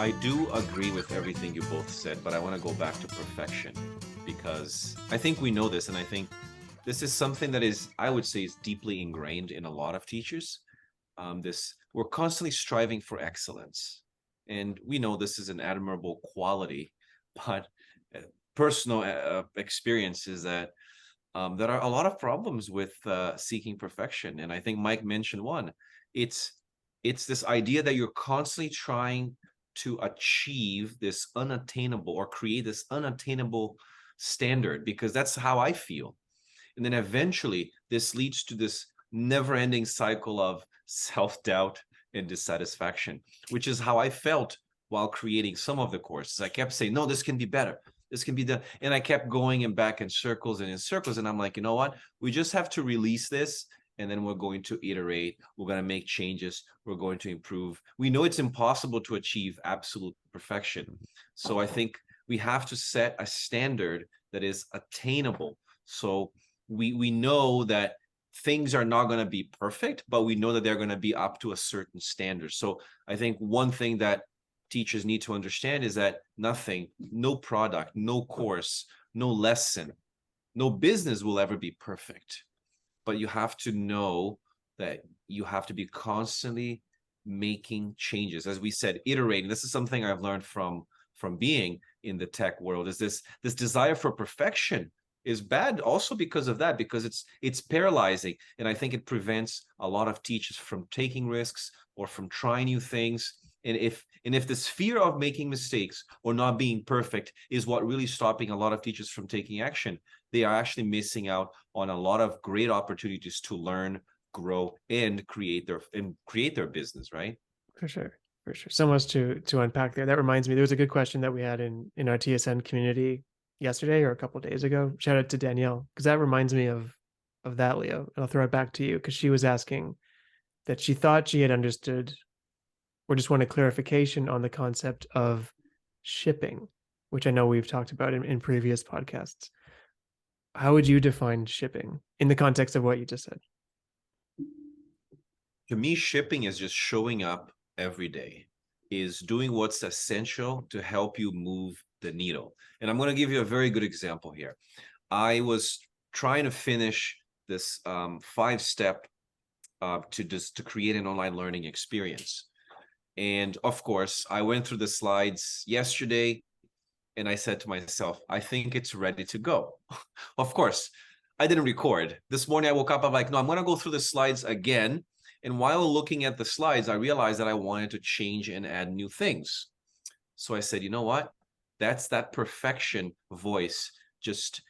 I do agree with everything you both said, but I want to go back to perfection because I think we know this, and I think this is something that is, I would say, is deeply ingrained in a lot of teachers. This We're constantly striving for excellence, and we know this is an admirable quality, but uh, personal experience is that there are a lot of problems with seeking perfection, and I think Mike mentioned one. It's it's this idea that you're constantly trying to achieve this unattainable or create this unattainable standard, because that's how I feel. And then eventually this leads to this never-ending cycle of self-doubt and dissatisfaction, which is how I felt while creating some of the courses. I kept saying, no, this can be better. This can be done. And I kept going and back in circles and in circles. And I'm like, you know what? We just have to release this. And then we're going to iterate. We're going to make changes. We're going to improve. We know it's impossible to achieve absolute perfection. So I think we have to set a standard that is attainable. So we know that things are not going to be perfect, but we know that they're going to be up to a certain standard. So I think one thing that teachers need to understand is that nothing, no product, no course, no lesson, no business will ever be perfect. But you have to know that you have to be constantly making changes. As we said, iterating. This is something I've learned from being in the tech world, is this desire for perfection is bad also because of that, because it's paralyzing. And I think it prevents a lot of teachers from taking risks or from trying new things. And if this fear of making mistakes or not being perfect is what really stopping a lot of teachers from taking action, they are actually missing out on a lot of great opportunities to learn, grow, and create their business, right? For sure. For sure. So much to unpack there. That reminds me, there was a good question that we had in our TSN community yesterday or a couple of days ago. Shout out to Danielle, because that reminds me of that, Leo. And I'll throw it back to you because she was asking that she thought she had understood or just wanted clarification on the concept of shipping, which I know we've talked about in previous podcasts. How would you define shipping in the context of what you just said? To me, shipping is just showing up every day, is doing what's essential to help you move the needle. And I'm going to give you a very good example here. I was trying to finish this 5-step to create an online learning experience. And of course, I went through the slides yesterday and I said to myself, I think it's ready to go. Of course, I didn't record. This morning I woke up, I'm like, no, I'm going to go through the slides again. And while looking at the slides, I realized that I wanted to change and add new things. So I said, you know what? That's that perfection voice just,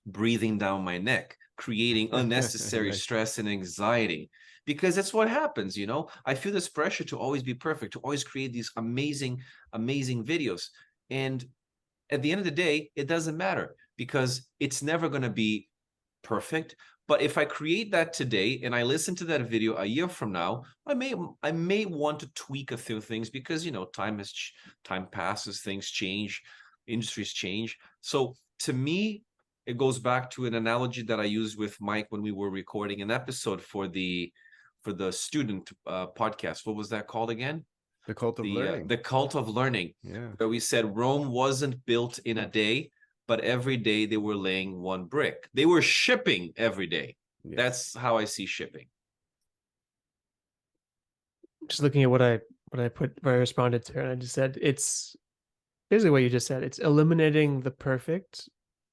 breathing down my neck, creating unnecessary Nice. stress and anxiety. Because that's what happens, I feel this pressure to always be perfect, to always create these amazing, amazing videos. And at the end of the day, it doesn't matter because it's never going to be perfect. But if I create that today and I listen to that video a year from now, I may want to tweak a few things because time passes, things change, industries change. So to me, it goes back to an analogy that I used with Mike when we were recording an episode for the student podcast. What was that called again? The cult of learning. The cult of learning. Yeah. Where we said Rome wasn't built in a day, but every day they were laying one brick. They were shipping every day. Yes. That's how I see shipping. Just looking at what I responded to, and I just said it's basically what you just said. It's eliminating the perfect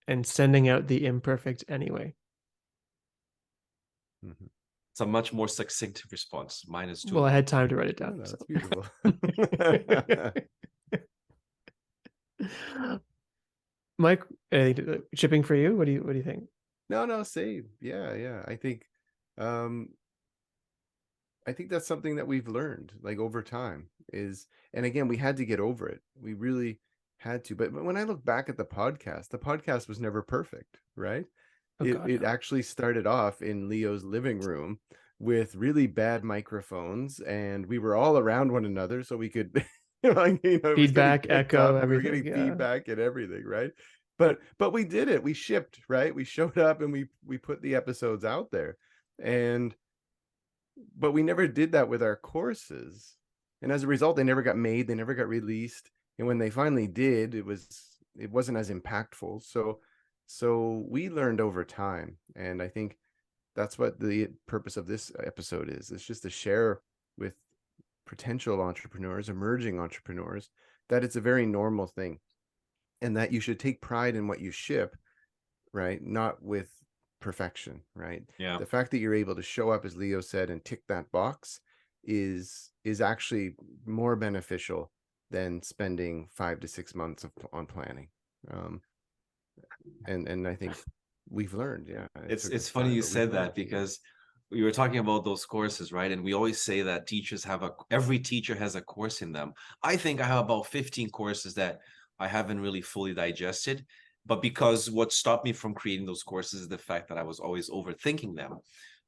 and sending out the imperfect anyway. Mm-hmm. It's a much more succinct response. Mine is too Well, long. I had time to write it down. Oh, that's So. beautiful. Mike, shipping for you? What do you think? No, same. Yeah. I think that's something that we've learned like over time is, and again, we had to get over it. We really had to. But when I look back at the podcast was never perfect, right? Oh, It actually started off in Leo's living room with really bad microphones, and we were all around one another so we could feedback, echo, everything. We were getting feedback and everything, right? But we did it. We shipped, right? We showed up and we put the episodes out there. But we never did that with our courses. And as a result, they never got made, they never got released. And when they finally did, it wasn't as impactful. So we learned over time. And I think that's what the purpose of this episode is. It's just to share with potential entrepreneurs, emerging entrepreneurs, that it's a very normal thing, and that you should take pride in what you ship, right? Not with perfection, right? Yeah. The fact that you're able to show up, as Leo said, and tick that box is actually more beneficial than spending 5 to 6 months on planning. And I think we've learned, yeah. It's funny you said that, because we were talking about those courses, right? And we always say that teachers have every teacher has a course in them. I think I have about 15 courses that I haven't really fully digested, but because what stopped me from creating those courses is the fact that I was always overthinking them.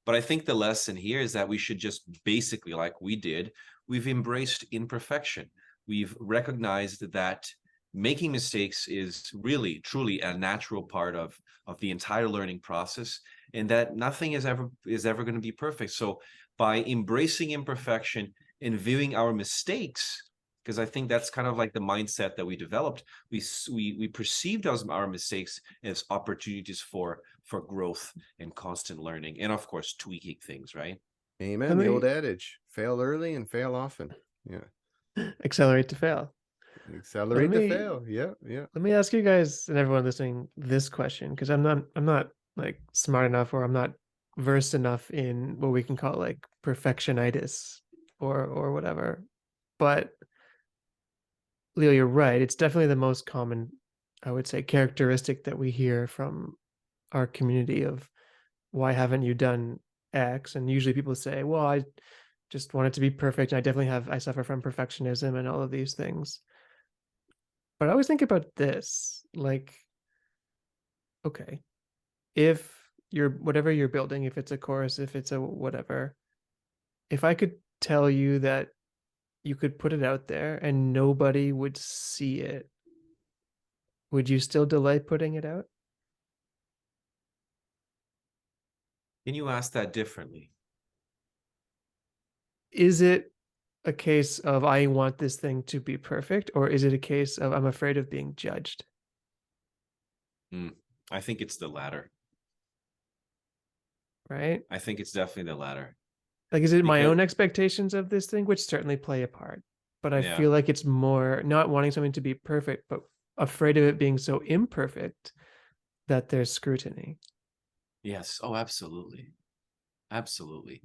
But I think the lesson here is that we should just basically, like we did, we've embraced imperfection. We've recognized that making mistakes is really, truly a natural part of the entire learning process, and that nothing is ever going to be perfect. So by embracing imperfection and viewing our mistakes, because I think that's kind of like the mindset that we developed, we perceived our mistakes as opportunities for growth and constant learning, and of course tweaking things, right? Amen. The old adage, fail early and fail often. Yeah. Accelerate to fail. Accelerate to fail. Yeah. Let me ask you guys and everyone listening this question, because I'm not like smart enough, or I'm not versed enough in what we can call like perfectionitis or whatever. But Leo, you're right. It's definitely the most common, I would say, characteristic that we hear from our community of, why haven't you done X? And usually people say, well, I just want it to be perfect. I suffer from perfectionism and all of these things. But I always think about this, like, okay, if whatever you're building, if it's a course, if it's a whatever, if I could tell you that you could put it out there and nobody would see it, would you still delay putting it out? Can you ask that differently? Is it a case of I want this thing to be perfect, or is it a case of I'm afraid of being judged? I think it's the latter. Right? I think it's definitely the latter. Like, is it my own expectations of this thing, which certainly play a part, but I feel like it's more not wanting something to be perfect, but afraid of it being so imperfect that there's scrutiny. Yes. Oh, absolutely. Absolutely.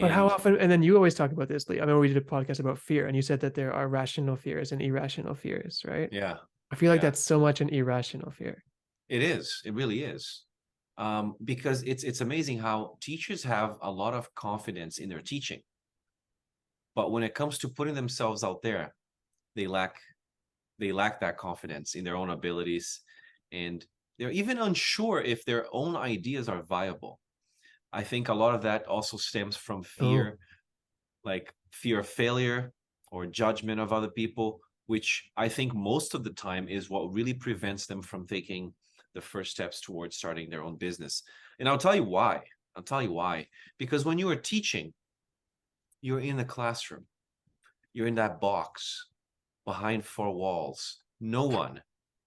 But how often, and then you always talk about this, Lee. I mean, we did a podcast about fear, and you said that there are rational fears and irrational fears, right? Yeah. I feel like that's so much an irrational fear. It is. It really is. Because it's amazing how teachers have a lot of confidence in their teaching, but when it comes to putting themselves out there, they lack that confidence in their own abilities, and they're even unsure if their own ideas are viable. I think a lot of that also stems from fear, like fear of failure or judgment of other people, which I think most of the time is what really prevents them from taking the first steps towards starting their own business. And I'll tell you why. Because when you are teaching, you're in the classroom, you're in that box behind four walls. No one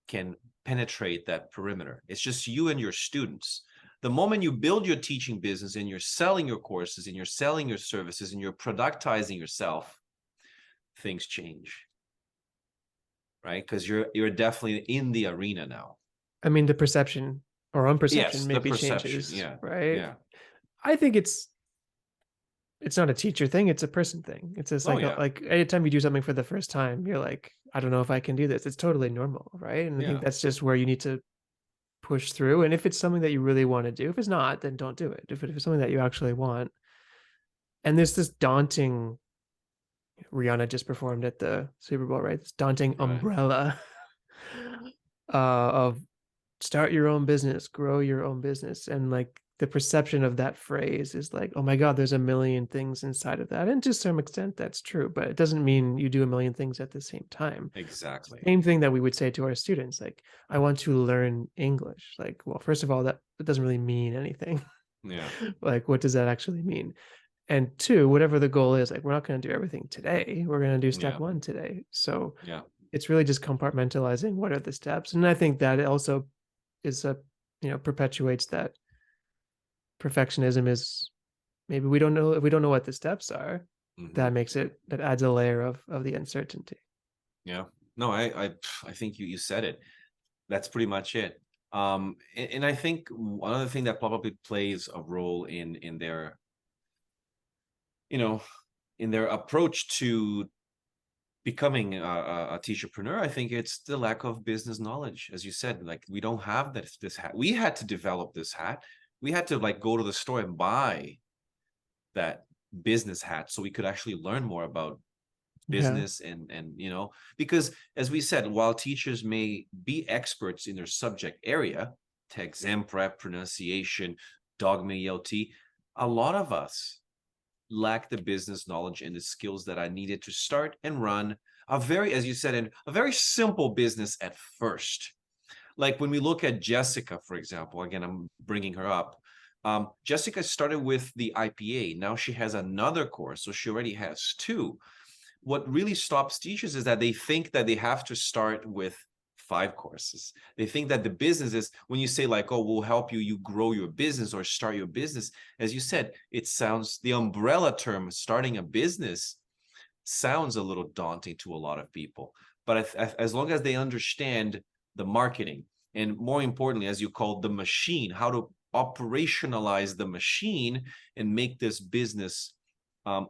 can penetrate that perimeter. It's just you and your students. The moment you build your teaching business and you're selling your courses and you're selling your services and you're productizing yourself, things change, right? Because you're definitely in the arena now. I mean, the perception or unperception maybe perception, changes, yeah, right? Yeah. I think it's not a teacher thing, it's a person thing. It's a like anytime you do something for the first time, you're like, I don't know if I can do this. It's totally normal, right? And I think that's just where you need to push through. And if it's something that you really want to do, if it's not, then don't do it. If it's something that you actually want. And there's this daunting, Rihanna just performed at the Super Bowl, right? This daunting umbrella of start your own business, grow your own business. And like the perception of that phrase is like, oh my God, there's a million things inside of that. And to some extent, that's true, but it doesn't mean you do a million things at the same time. Exactly. Same thing that we would say to our students, like, I want to learn English. Like, well, first of all, that doesn't really mean anything. Yeah. Like, what does that actually mean? And two, whatever the goal is, like we're not going to do everything today. We're going to do step Yeah. one today. So Yeah. it's really just compartmentalizing what are the steps. And I think that it also is perpetuates that perfectionism is maybe we don't know if we don't know what the steps are, that adds a layer of the uncertainty. Yeah. No, I think you said it. That's pretty much it. And I think another thing that probably plays a role in their, in their approach to becoming a teacherpreneur, I think it's the lack of business knowledge. As you said, like we don't have this hat. We had to develop this hat. We had to like go to the store and buy that business hat so we could actually learn more about business and because as we said, while teachers may be experts in their subject area, exam prep, pronunciation, dogma, ELT, a lot of us lack the business knowledge and the skills that I needed to start and run a very, as you said, a very simple business at first. Like when we look at Jessica, for example, again, I'm bringing her up. Jessica started with the IPA. Now she has another course, so she already has two. What really stops teachers is that they think that they have to start with 5 courses. They think that the business is, when you say like, oh, we'll help you grow your business or start your business, as you said, it sounds, the umbrella term starting a business sounds a little daunting to a lot of people. But as long as they understand the marketing, and more importantly, as you called, the machine, how to operationalize the machine and make this business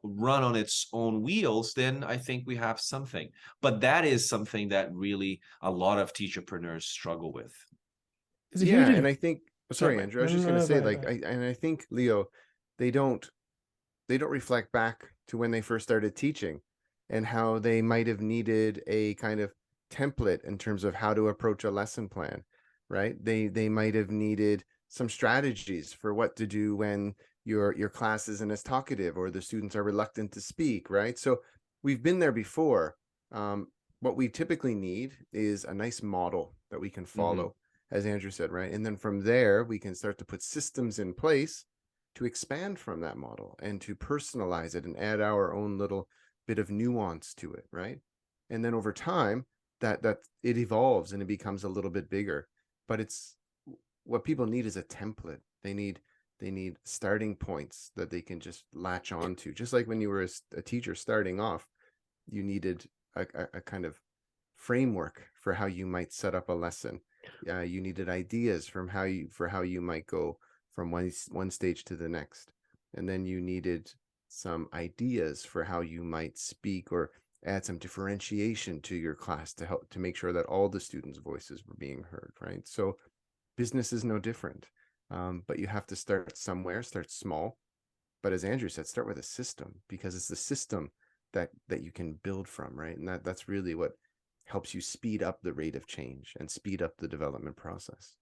run on its own wheels, then I think we have something. But that is something that really a lot of teacherpreneurs struggle with. It's a Yeah, huge. and I think, sorry, Sorry, Andrew, I was just going to say, like, I think, Leo, they don't reflect back to when they first started teaching and how they might have needed a kind of template in terms of how to approach a lesson plan, right? They might have needed some strategies for what to do when your class isn't as talkative or the students are reluctant to speak, right? So we've been there before. What we typically need is a nice model that we can follow, as Andrew said, right? And then from there, we can start to put systems in place to expand from that model and to personalize it and add our own little bit of nuance to it, right? And then over time, that it evolves and it becomes a little bit bigger. But it's what people need is a template. They need starting points that they can just latch on to. Just like when you were a teacher starting off, you needed a kind of framework for how you might set up a lesson. You needed ideas for how you might go from one stage to the next, and then you needed some ideas for how you might speak or add some differentiation to your class to help to make sure that all the students' voices were being heard, right? So business is no different, but you have to start somewhere, start small, but as Andrew said, start with a system, because it's the system that you can build from, right? And that's really what helps you speed up the rate of change and speed up the development process.